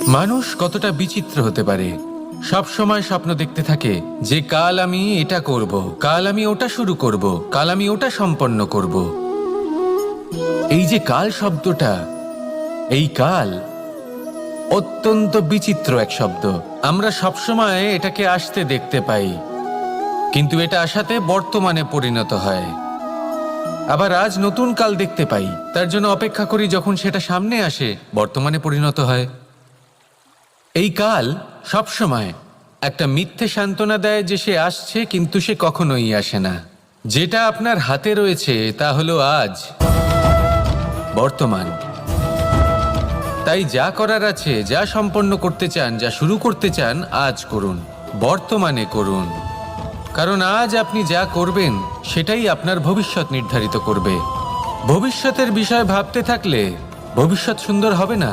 মানুষ কতটা বিচিত্র হতে পারে। সব সময় স্বপ্ন দেখতে থাকে যে কাল আমি এটা করব, কাল আমি ওটা শুরু করব, কাল আমি ওটা সম্পন্ন করব। এই যে কাল শব্দটা, এই কাল অত্যন্ত বিচিত্র এক শব্দ। আমরা সবসময় এটাকে আসতে দেখতে পাই, কিন্তু এটা আসাতে বর্তমানে পরিণত হয়। আবার আজ নতুন কাল দেখতে পাই, তার জন্য অপেক্ষা করি যখন সেটা সামনে আসে বর্তমানে পরিণত হয়। এই কাল সবসময় একটা মিথ্যে সান্ত্বনা দেয় যে সে আসছে, কিন্তু সে কখনোই আসে না। যেটা আপনার হাতে রয়েছে তা হলো আজ, বর্তমান। তাই যা করার আছে, যা সম্পন্ন করতে চান, যা শুরু করতে চান, আজ করুন, বর্তমানে করুন। কারণ আজ আপনি যা করবেন সেটাই আপনার ভবিষ্যৎ নির্ধারিত করবে। ভবিষ্যতের বিষয় ভাবতে থাকলে ভবিষ্যৎ সুন্দর হবে না।